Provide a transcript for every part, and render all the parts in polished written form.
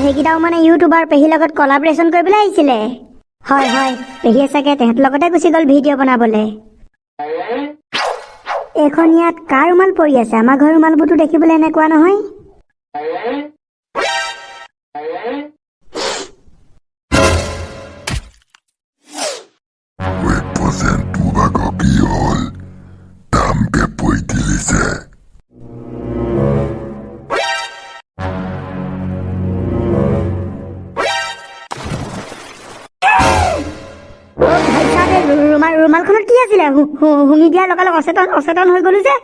সেইকেইটাও মানে ইউটিউবাৰ পেহীৰ লগত কলাবৰেশ্যন কৰিবলৈ আহিছিলে। হয় হয়, পেহীয়ে চাগে তেহেঁতৰ লগতে গুচি গ'ল ভিডিঅ' বনাবলৈ। এইখন ইয়াত কাৰ ৰুমাল পৰি আছে? আমাৰ ঘৰৰ ৰুমালবোৰতো দেখিবলৈ এনেকুৱা নহয়। ৰুমালখনত কি আছিলে? শুঙি দিয়াৰ লগালগ অচেতন হৈ গলো যে।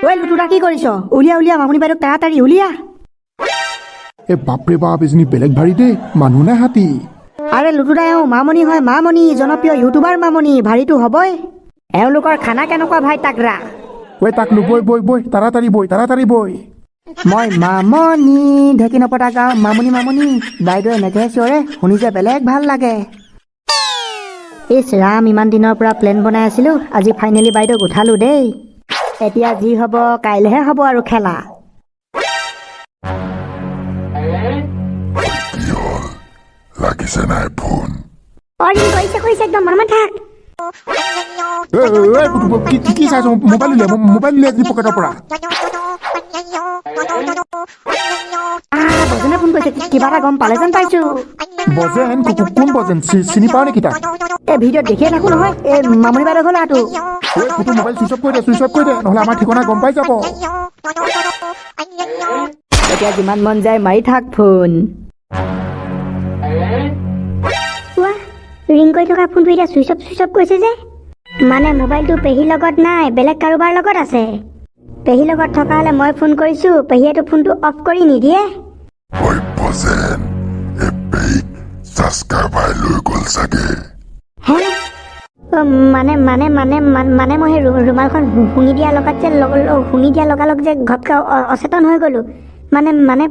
ঐ লুটুৰা, কি কৰিছ? উলিয়া মামনি বাইদেউক তাড়াতাড়ি উলিয়া। এ বাপৰে বাপ, এজনী বেলেগ ভাৰী দেই, মানুহ নে হাতী? আৰে লুটুৰা, এওঁ মামনি হয়, মামনি, জনপ্ৰিয় ইউটিউবাৰ মামনি। ভাৰীটো হ'বই। এওঁলোকৰ খানা কেনেকুৱা ভাই তাকৰা? ঐ তাক লুবই, বই তাড়াতাড়ি বই। মই মামনি, ঢেঁকী নপতা গাঁও মামনি। বাইদেউ এনেকৈহে চিঞৰে, শুনি যে বেলেগ ভাল লাগে। ইছ ৰাম, ইমান দিনৰ পৰা প্লেন বনাই আছিলো, আজি ফাইনেলি বাইদেউক উঠালো দেই। এতিয়া যি হ'ব কাইলৈহে হ'ব আৰু খেলা। লাগিছে নাই ফোন? কৰিছে একদম মনে থাক। কি চাইছ? মোবাইল উলিয়া পকেটৰ পৰা। বজেনে ফোন কৰিছে, কিবা এটা গম পালে যেন পাইছো। বজেন? কোন বজেন? চিনি পাও নেকি তাক? এই ভিডিঅ'ত দেখিয়ে থাকো নহয়, এই মামনি বাইদেউ ঘৰ ল'ৰাটো। তোৰ মোবাইল চুইচ অফ কৰি দে, নহ'লে আমাৰ ঠিকনা গম পাই যাব। এতিয়া যিমান মন যায় মাৰি থাক ফোন। ৰিং কৰি থকা ফোনটো এতিয়া চুইচ অফ কৰিছে যে। মানে মোবাইলটো পেহীৰ লগত নাই, বেলেগ কাৰোবাৰ লগত আছে। পেহীৰ লগত থকা হ'লে মই ফোন কৰিছো, পেহীয়েতো ফোনটো অফ কৰি নিদিয়ে। মানে মই সেই ৰুমালখন শুঙি দিয়া লগালগ যে ঘপকে অচেতন হৈ গলো। মানে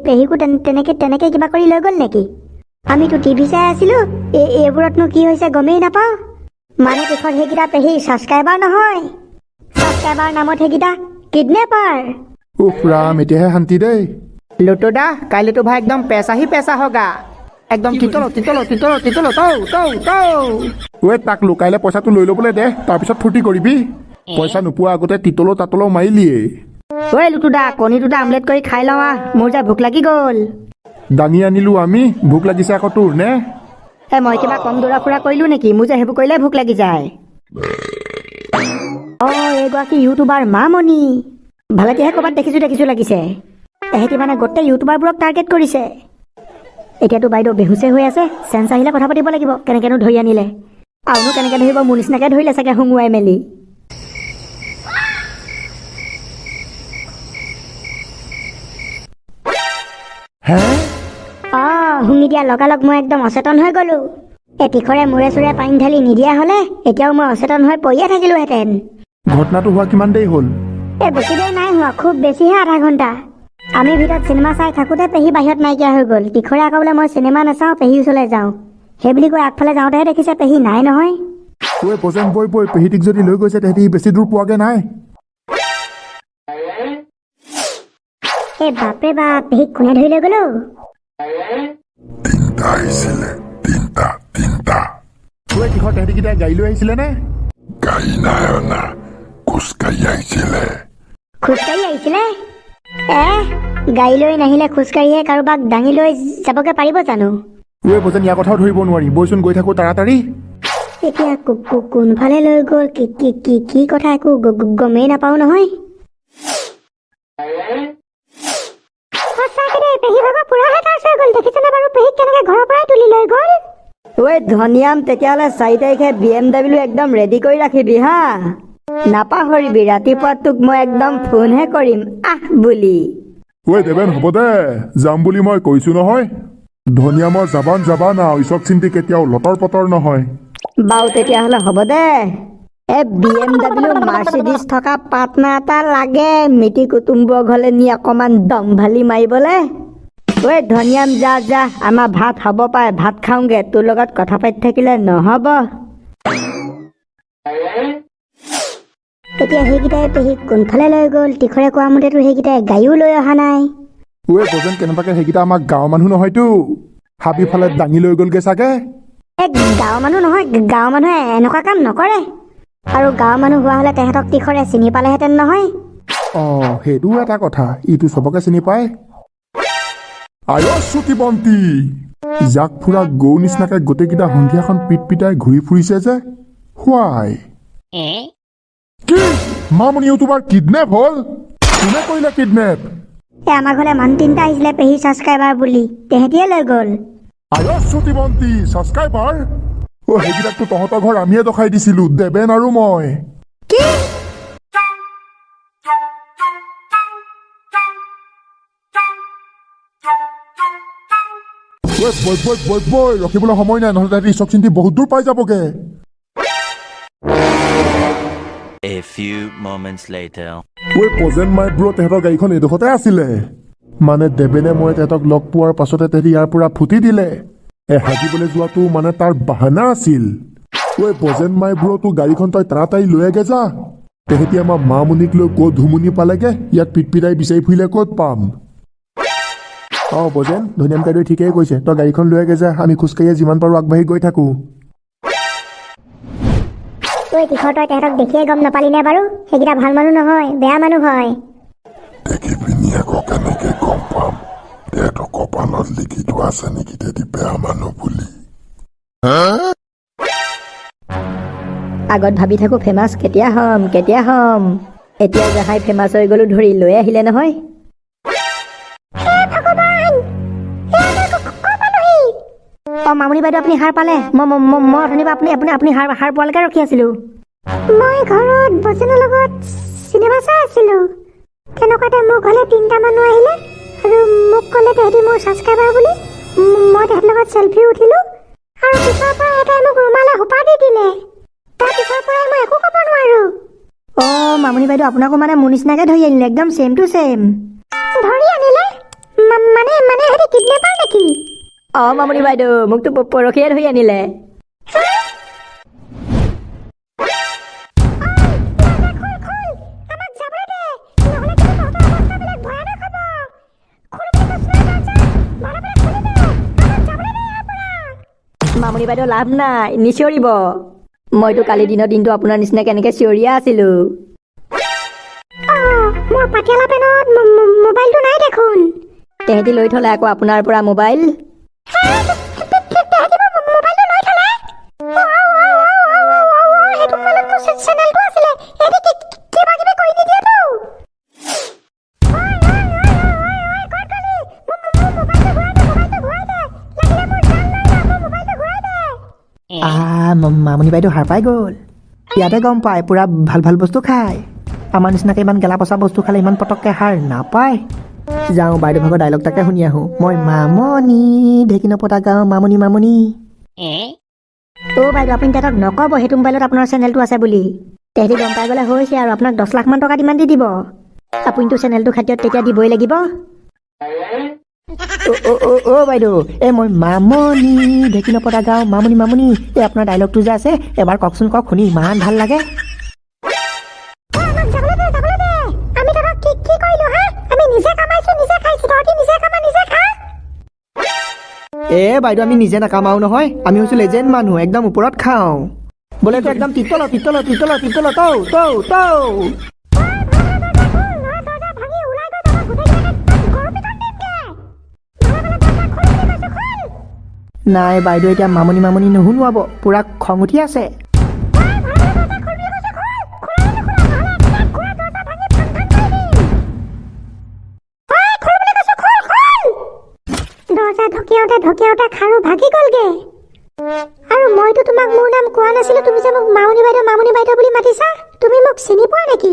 পেহীকো তেনেকে কিবা কৰি লৈ গ'ল নেকি? আমিতো টিভি চাই আছিলো, এইবোৰতনো কি হৈছে গমেই নাপাওঁ। মানে দেশত সেইকেইটা পেহী ছাবস্ক্ৰাইবাৰ নহয়, ছাবস্ক্ৰাইবাৰ নামত সেইকেইটা কিডনেপাৰ। উফ ৰাম, এতিয়াহে শান্তি দেই। লুটুদা, কাইলৈতো ভাই একদম পেচা হগা। একদম তিতলো। ঐ তাক লুকাইলে পইচাটো লৈ ল'বলৈ দে, তাৰপিছত ফূৰ্তি কৰিবি। পইচা নোপোৱা আগতে তিতলো মাৰিলিয়ে। ঐ লুটুদা, কণী দুটা আমলেট কৰি খাই লওঁ আহ, মোৰ যে ভোক লাগি গ'ল। দাঙি আনিলো আমি, ভোক লাগিছে আকৌ তোৰ নে? মই কিবা কম দৌৰা ফুৰা কৰিলো নেকি? মোৰ যে সেইবোৰ কৰিলে ভোক লাগি যায়। এগৰাকী ইউটিউবাৰ মামনি। ভালেকেহে ক'ৰবাত দেখিছো লাগিছে। এহেঁতি মানে গোটেই ইউটিউবাৰবোৰক টাৰ্গেট কৰিছে। এতিয়াতো বাইদেউ বেহুচে হৈ আছে, চেঞ্চ আহিলে কথা পাতিব লাগিব। কেনেকেনো ধৰি আনিলে, আৰুনো কেনেকে ধৰিব? মোৰ নিচিনাকে ধৰিলে চাগে শুঙুৱাই মেলি। শুঙি দিয়া লগালগ মই একদম অচেতন হৈ গলো। এটিখৰে মূৰে চূৰে পানী ঢালি নিদিয়া হলে এতিয়াও মই অচেতন হৈ পৰিয়ে থাকিলোহেঁতেন। ঘটনাটো হোৱা কিমান দেৰি হ'ল? বেছি দেৰি নাই হোৱা, খুব বেছিহে আধা ঘণ্টা। আমি ভিতৰত চিনেমা চাই থাকোতে পেহী বাহিৰত নাইকিয়া হৈ গ'ল। টিখৰে আকৌ বোলে মই চিনেমা নাচাওঁ, পেহী ওচৰলৈ যাওঁ। সেই বুলি কৈ আগফালে যাওঁতেহে দেখিছে পেহী নাই নহয়। বজেন বই পেহীটিক যদি লৈ গৈছে তেহেঁতি বেছি দূৰ পোৱাগে নাই। বাপৰে বাপ, পেহীক কোনে ধৰি লৈ গ'লো? তিনিটা। তেহেঁতিকেইটাই গাড়ী লৈ আহিছিলে নে? গাড়ী নাই অনা, খোজকাঢ়ি আহিছিলে। গাড়ী লৈ নাহিলে খোজকাঢ়িহে কাৰোবাক দাঙি লৈ যাবগে পাৰিব জানো? বজেন, ইয়াৰ কথাও ধৰিব নোৱাৰি, বইচোন গৈ থাকো তাড়াতাড়ি। এতিয়া কোনফালে লৈ গ'ল, কি কথা একো গমেই নাপাওঁ নহয়। ধনিয়াম, তেতিয়াহ'লে 4 তাৰিখে BMW একদম ৰেডি কৰি ৰাখিবি হা। নাপাহৰিবি, ৰাতিপুৱা তোক মই একদম ফোনহে কৰিম আহ বুলি। দেবেন, হ'ব দে, যাম বুলি মই কৈছো নহয়। ধনিয়ামৰ জাবান ঈশ্বক চিন্তি কেতিয়াও লতৰ পতৰ নহয়। বাৰু তেতিয়াহ'লে হ'ব দে। BMW মাৰ্চিডিজ থকা পাটনা এটা লাগে, মিতি কুটুম্বৰ ঘৰলে নি অকমান দমভালি মাৰিবলে। ধনিয়াম, যা, আমাৰ ভাত হ'ব পায়, ভাত খাওঁগে। তোৰ লগত কথা পাতি থাকিলে নহ'ব। এতিয়া সেইকেইটাই পেহীক কোনফালে লৈ গ'ল তীখৰে কোৱা মতেতো সেইকেইটাই গাড়ীও লৈ অহা নাই। ঐ বজেন কেনেবাকে সেইকেইটা আমাৰ গাঁৱৰ মানুহ নহয়তো, হাবি ফালে দাঙি লৈ গ'লগে চাগে। গাঁৱৰ মানুহ নহয়, গাঁৱৰ মানুহে এনেকুৱা কাম নকৰে। আৰু গাঁৱৰ মানুহ হোৱা হ'লে তেহেঁতক তীখৰে চিনি পালেহেঁতেন নহয়। সেইটোও এটা কথা, ইটো চবকে চিনি পায়। আয় চুটি বন্তি, জাক ফুৰা গৰু নিচিনাকে গোটেইকেইটা সন্ধিয়াখন পিটাই ঘূৰি ফুৰিছে যে, হোৱাই কি মামনিও তোমাৰ কিডনেপ হ'ল? কোনে কৰিলে কিডনেপ? আমাৰ ঘৰলৈ মানুহ 3টা আহিছিলে পেহী ছাবস্ক্ৰাইবাৰ বুলি, তেহেঁতিয়ে লৈ গ'ল। আয় চুটি বন্তি ছাবস্ক্ৰাইবাৰ? সেইকেইটাকতো তহঁতৰ ঘৰ আমিয়ে দখাই দিছিলো, দেবেন আৰু মই। কি? বৈ ৰখিবলৈ সময় নাই, নহ'লে তাহাঁতি ইচক চিন্তি বহুত দূৰ পাই যাবগে। A few moments later. পজেন মাই ব্ৰ তেহেঁতৰ গাড়ীখন এইডোখৰতে আছিলে। মানে দেবেনে মই তেহেঁতক লগ পোৱাৰ পাছতে তেহেঁতি ইয়াৰ পৰা ফুটি দিলে। হাগিবলৈ যোৱাটো মানে তাৰ বাহানা আছিল। পজেন মাই ব্ৰ তোৰ গাড়ীখন তই তাড়াতাড়ি লৈ আগে যা। তেহেঁতি আমাৰ মামনিক লৈ ক'ত ধুমুনি পালেগে, ইয়াক পিটাই বিচাৰি ফুৰিলে ক'ত পাম। বজেন ধনিয়াম কাইদেউ ঠিকেই কৈছে, তই গাড়ীখন লৈ আগে যা, আমি খোজকাঢ়িয়ে যিমান পাৰোঁ আগবাঢ়ি গৈ থাকোঁ। তীখৰ তই তেহেঁতক দেখিয়ে গম নাপালি নে বাৰু? সেইকেইটা ভাল মানুহ নহয়, বেয়া মানুহ হয়। দেখি পিনি আকৌ কেনেকে গম পাম? তেহেঁতৰ কপালত লিখি থোৱা আছে নেকি তেহেঁতি বেয়া মানুহ বুলি? আগত ভাবি থাকোঁ ফেমাছ কেতিয়া হ'ম। এতিয়া যাহাই ফেমাছ হৈ গ'লো ধৰি লৈ আহিলে নহয়। মামনি বাইদেউ আপুনি সাৰ পালে? মই অথনিৰ পৰা আপুনি সাৰ পোৱালৈকে ৰখি আছিলোঁ। মই ঘৰত বজেনৰ লগত চিনেমা চাই আছিলোঁ। তেনেকুৱাতে মোৰ ঘৰলৈ 3টা মানুহ আহিলে আৰু মোক ক'লে তেহেঁতি মোৰ ছাবস্ক্ৰাইবাৰ বুলি। মই তেহেঁতৰ লগত চেলফি উঠিলোঁ আৰু পিছৰ পৰা এটাই মোক ৰুমালে সোপা দি দিলে। তাৰ পিছৰ পৰাই মই একো ক'ব নোৱাৰোঁ। মামনি বাইদেউ আপোনাকো মানে মোৰ নিচিনাকৈ ধৰি আনিলে, একদম ছেম টু ছেম। ধৰি আনিলে? মানে সিহঁতি কিডনেপাৰ নেকি? মামনি বাইদেউ মোকতো পৰহিয়ে ধৰি আনিলে। মামনি বাইদেউ লাভ নাই, নিচিঞৰিব। মইতো কালি দিনটো আপোনাৰ নিচিনাকৈ এনেকৈ চিঞৰিয়ে আছিলোঁ। মোৰ পাটিয়ালা পেনত মোবাইলটো নাই দেখোন। তেহেঁতি লৈ থ'লে আকৌ আপোনাৰ পৰা মোবাইল। মামনি বাইদেউ সাৰ পাই গ'ল। ইয়াতে গম পায় পুৰা ভাল বস্তু খায়। আমাৰ নিচিনাকৈ ইমান গেলা পচা বস্তু খালে ইমান পটককৈ সাৰ নাপায়। যাওঁ বাইদেউ ভাগৰ ডাইলগ তাকে শুনি আহোঁ। মই মামনি ঢেঁকী নপতা গাঁও মামনি। বাইদেউ আপুনি তেহেঁতক নক'ব সেইটো মোবাইলত আপোনাৰ চেনেলটো আছে বুলি। তেহেঁতি গম পাই গ'লে হৈছে আৰু আপোনাক 10 লাখমান টকা ডিমাণ্ড দি দিব। আপুনিতো চেনেলটো খাতিৰত তেতিয়া দিবই লাগিব। বাইদেউ মই মামনি ঢেঁকী নপতা গাঁও মামনি। আপোনাৰ ডাইলগটো যে আছে এবাৰ কওকচোন, শুনি ইমান ভাল লাগে। বাইদেউ আমি নিজে নাকামাও নহয়, আমি হৈছোঁ লেজেণ্ড মানুহ, একদম ওপৰত খাওঁ। বোলে তো একদম তিতল নাই বাইদেউ এতিয়া মামনি নুশুনোৱাব, পুৰা খং উঠি আছে। ঢকিয়াওতে খাৰু ভাগি গ'লগে। আৰু মইতো তোমাক মোৰ নাম কোৱা নাছিলোঁ, তুমি যে মোক মামনি বাইদেউ বুলি মাতিছা। তুমি মোক চিনি পোৱা নেকি?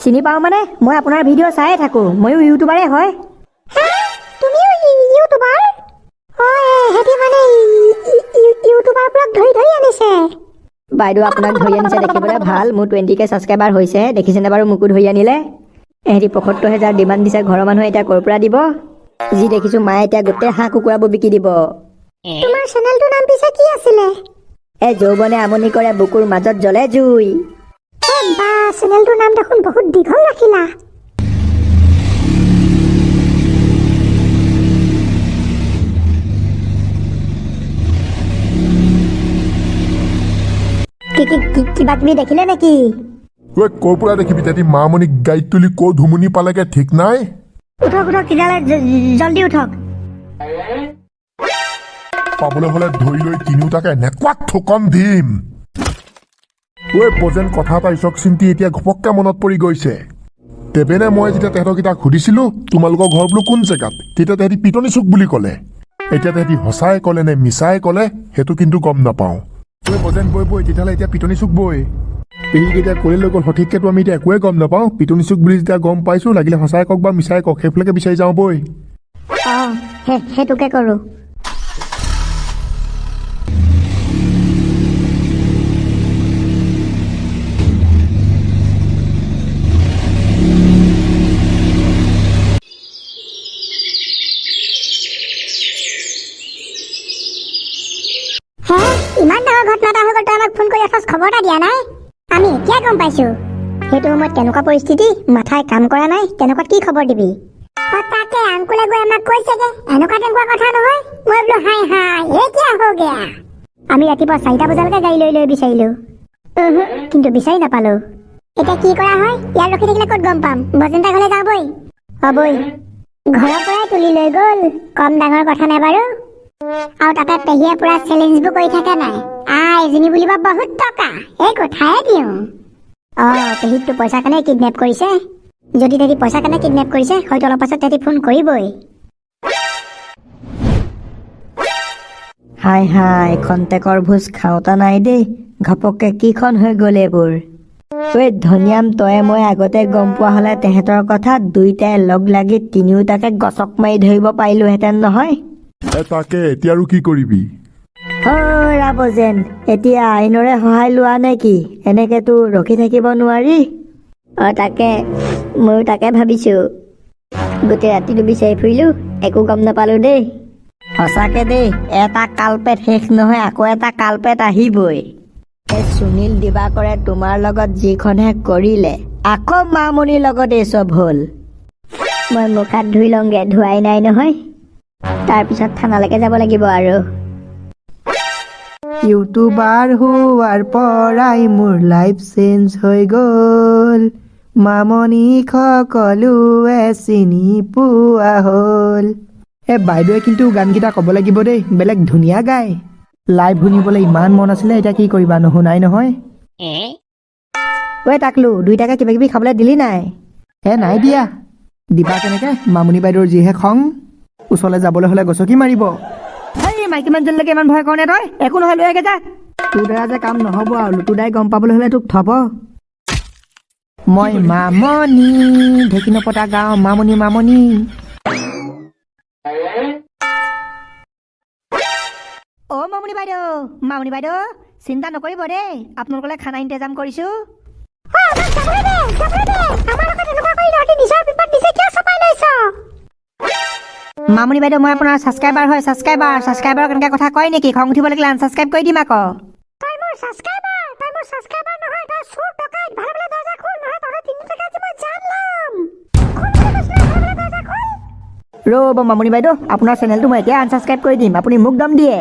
চিনি পাওঁ মানে মই আপোনাৰ ভিডিঅ' চায়ে থাকোঁ, ময়ো ইউটিউবাৰে হয়। তুমিও ইউটিউবাৰ? সিহঁতি মানে ইউটিউবাৰবোৰক ধৰি আনিছে। বাইদেউ আপোনাক ধৰি আনিছে দেখিবলৈ ভাল, মোৰ 20K ছাবস্ক্ৰাইবাৰ হৈছে, দেখিছেনে বাৰু মোকো ধৰি আনিলে। এহেঁতি ৭৫,000 ডিমাণ্ড দিছে, ঘৰৰ মানুহে এতিয়া ক'ৰ পৰা দিব? যি দেখিছোঁ মায়ে এতিয়া গোটেই হাঁহ কুকুৰাবোৰ বিকি দিব। তোমাৰ চেনেলটোৰ নাম পিছে কি আছিলে? যৌৱনে আমনি কৰে বুকুৰ মাজত জ্বলে জুই। বা চেনেলটোৰ নাম দেখোন বহুত দীঘল ৰাখিলা। কিবা কিবি দেখিলে নেকি? ঐ ক'ৰ পৰা দেখিবি তেতি মামনিক গাড়ীত তুলি ক'ত ধুমুনি পালেগে ঠিক নাই। উঠক তেতিয়াহ'লে জল্দি উঠক। পাবলৈ হ'লে ধৰি লৈ তিনিওটাকে এনেকুৱা ঠুকন দিম। ঐ পজেন কথা এটা ইচক চিন্তি এতিয়া ঘপককে মনত পৰি গৈছে। দেবেনে মই যেতিয়া তেহেঁতকেইটাক সুধিছিলো তোমালোকৰ ঘৰ বোলো কোন জেগাত, তেতিয়া তেহেঁতি পিটনি চুক বুলি ক'লে। এতিয়া তেহেঁতি সঁচাই ক'লে নে মিছাই ক'লে সেইটো কিন্তু গম নাপাওঁ। ঐ পজেন বৈ তেতিয়াহ'লে এতিয়া পিটনি চুক বৈ। পেহীক এতিয়া ক'লে লৈ গ'ল সঠিককেতো আমি এতিয়া একোৱে গম নাপাওঁ। পিটনি চুক বুলি যেতিয়া গম পাইছো লাগিলে সঁচাই কওক বা মিছাই কওক সেইফালেকে বিচাৰি যাওঁ বৈ। সেইটোকে কৰোঁ। ইমান ডাঙৰ ঘটনা এটা হৈ গ'ল, তই আমাক ফোন কৰি এসাঁজ খবৰ এটা দিয়া নাই? আমি এতিয়া গম পাইছো। সেইটো সময়ত কেনেকুৱা পৰিস্থিতি, মাথাই কাম কৰা নাই, তেনেকুৱাত কি খবৰ দিবি? তাকে আংকুলে গৈ আমাক কৈছেগে এনেকুৱা কথা নহয়। মই বোলো হাই এতিয়া হৈ গেয়া। আমি ৰাতিপুৱা 4টা বজালৈকে গাড়ী লৈ বিচাৰিলো, কিন্তু বিচাৰি নাপালো। এতিয়া কি কৰা হয়? ইয়াত ৰখি থাকিলে ক'ত গম পাম? বজেন্তা ঘৰলৈ যাওঁ বই। হ'বই, ঘৰৰ পৰাই তুলি লৈ গ'ল, কম ডাঙৰ কথা নাই বাৰু। আৰু তাতে পেহীয়ে পুৰা চেলেঞ্জবোৰ কৰি থাকে নাই, এজনী বুলিব বহুত টকা, এই কথাই দিওঁ। পেহীকটো পইচাৰ কাৰণে কিডনেপ কৰিছে। যদি তেহেঁতি পইচাৰ কাৰণে কিডনেপ কৰিছে হয়তো অলপ পাছত তেহেঁতি ফোন কৰিবই। হাই খন্তেকৰ ভোজ খাওঁতা নাই দেই, ঘপককে কিখন হৈ গ'ল এইবোৰ। ঐ ধনিয়াম তয়ে মই আগতে গম পোৱা হ'লে তেহেঁতৰ কথা দুইটাই লগ লাগি তিনিওটাকে গছক মাৰি ধৰিব পাৰিলোহেঁতেন নহয়। তাকে এতিয়া আৰু কি কৰিবি? ৰাবজেন এতিয়া আইনৰে সহায় লোৱা নে কি? এনেকেতো ৰখি থাকিব নোৱাৰি। তাকে ময়ো তাকে ভাবিছো। গোটেই ৰাতিটো বিচাৰি ফুৰিলো, একো গম নাপালো দেই। সঁচাকে দেই, এটা কালপেট শেষ নহয় আকৌ এটা কালপেট আহিবই। এই সুনীল দিবাকৰে তোমাৰ লগত যিখনহে কৰিলে, আকৌ মামনিৰ লগত এই চব হ'ল। মই মুখ হাত ধুই লওঁগে, ধোৱাই নাই নহয়। তাৰপিছত থানালৈকে যাব লাগিব আৰু। ইউটিউবাৰ হোৱাৰ পৰাই মোৰ লাইফ চেঞ্জ হৈ গ'ল, মামনি সকলোৱে চিনি পোৱা হ'ল। বাইদেৱে কিন্তু গানকেইটা ক'ব লাগিব দেই, বেলেগ ধুনীয়া গায়। লাইভ শুনিবলৈ ইমান মন আছিলে, এতিয়া কি কৰিবা নুশুনাই নহয়। টাকলু দুইটাকে কিবা কিবি খাবলৈ দিলি নাই? নাই দিয়া। দিবা কেনেকে, মামনি বাইদেউৰ যিহে খং, ওচৰলৈ যাবলৈ হ'লে গছকি মাৰিব। মাইকী মানুহজনীলৈকে ইমান ভয় কৰে তই? একো নহয় লৈ আগে যা। তোৰ দ্বাৰা যে কাম নহ'ব আৰু লুটুদাই গম পাবলৈ হ'লে তোক থব। মই মামনি, ঢেঁকী নপতা গাঁও মামনি। মামনি বাইদেউ চিন্তা নকৰিব দেই, আপোনালোকলৈ খানা ইন্তজাম কৰিছো। মামনি বাইদেউ মই আপোনাৰ ছাবস্ক্ৰাইবাৰ হয়। ছাবস্ক্ৰাইবাৰৰ কেনেকৈ কথা কয় নেকি? খং উঠিব লাগিলে আনছাবস্ক্ৰাইব কৰি দিম আকৌ। ৰ'ব মামনি বাইদেউ, আপোনাৰ চেনেলটো মই এতিয়া আনছাবস্ক্ৰাইব কৰি দিম, আপুনি মোক দম দিয়ে।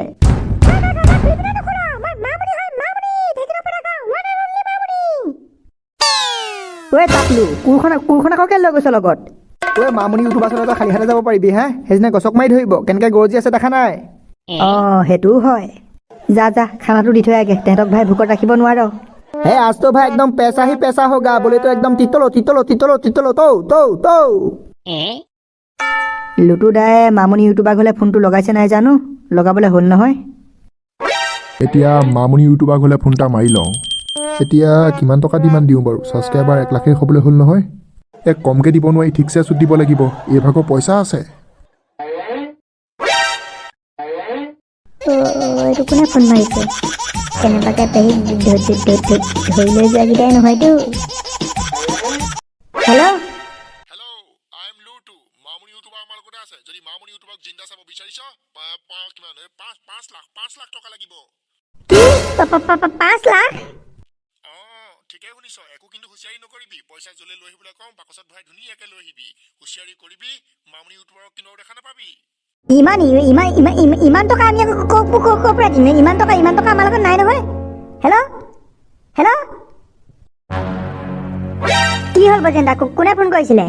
টাকলু কোৰখন আকৌ কেলৈ লৈ গৈছ লগত? মামনি ইউটিউবাৰ চলালে খালী হাতে যাব পাৰিবি হা? সেইদিনা গছক মাৰি ধৰিব, কেনেকৈ গৰজি আছে দেখা নাই? সেইটোও হয়। যা খানাটো দি থৈ আগে, তেহেঁতক ভাই ভোকত ৰাখিব নোৱাৰ। আজটো ভাই একদম পেচা হি পেচা হোগা, বোলে তো একদম তিতলো তৌ। লুটু দাই মামনি ইউটিউবাৰ ঘৰলৈ ফোনটো লগাইছে নাই জানো, লগাবলৈ হ'ল নহয়। এতিয়া মামনি ইউটিউবাৰ ঘৰলৈ ফোন এটা মাৰি লওঁ। এতিয়া কিমান টকা দিমান দিওঁ বাৰু? ছাবস্ক্ৰাইবাৰ 1 লাখেই হ'বলৈ হ'ল নহয়। কমকৈ দিব নোৱাৰি, ঠিকছে চুট দিব লাগিব, এইভাগৰ পইচা আছে। এইটো কোনে ফোন মাৰিছে? কেনেবাকে পেহীক ধৰি লৈ যোৱাকেইটাই নহয়তো। Hello', I am Lutu. Mamoni YouTuber আমাৰ লগতে আছে। যদি মামনি ইউটিউবাৰক জিন্দা চাব বিচাৰিছ, 5 লাখ টকা লাগিব। কি 5 লাখ? ঠিকেই শুনিছ, একো কিন্তু হুঁচিয়াৰি নকৰিবি পইচা জলে লৈ আহিবলৈ কওঁ বাকচত ভৰাই ধুনীয়াকে লৈ আহিবি হুঁচিয়াৰি কৰিবি মামনি ইউটিউবাৰক কিনো দেখা নাপাবি ইমান ইমান ইমান ইমান টকা আমি আকৌ ক'ৰ পৰা দিম ইমান টকা আমাৰ লগত নাই নহয় হেল্ল' হেল্ল' কি হ'ল বজেন্দা কোনে ফোন কৰিছিলে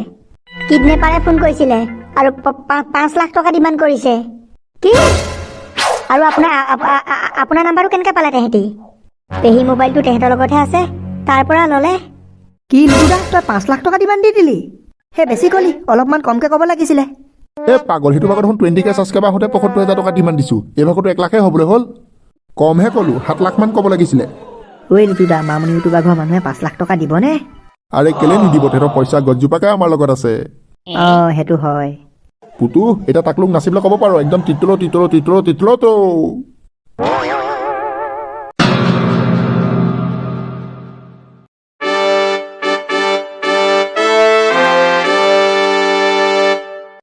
কিডনেপাৰে ফোন কৰিছিলে আৰু 5 লাখ টকা ডিমাণ্ড কৰিছে কি আৰু আপোনাৰ নাম্বাৰটো কেনেকৈ পালে তেহেঁতি পেহী মোবাইলটো তেহেঁতৰ লগতহে আছে তাৰ পৰা ল'লে কি লিটুদা তই 5 লাখ টকা ডিমাণ্ড দি দিলি সেই বেছি ক'লি অলপমান কমকৈ ক'ব লাগিছিলে পাগল সেইটো ভাগত দেখোন 20K ছাবস্ক্ৰাইবাৰ হওঁতে ৭৫,০০০ টকা ডিমাণ্ড দিছোঁ এই ভাগতো 1 লাখে হ'বলৈ হ'ল কমহে ক'লো 7 লাখ মান ক'ব লাগিছিলে ঐ লিটুদা মামনি ইউটিউবাৰ ঘৰৰ মানুহে 5 লাখ টকা দিবনে আৰে কেলে নিদিব তেহেঁতৰ পইচা গছজোপাকে আমাৰ লগত আছে সেইটো হয় পুতু এতিয়া তাক লোক নাচিবলৈ ক'ব পাৰো একদম তিতলো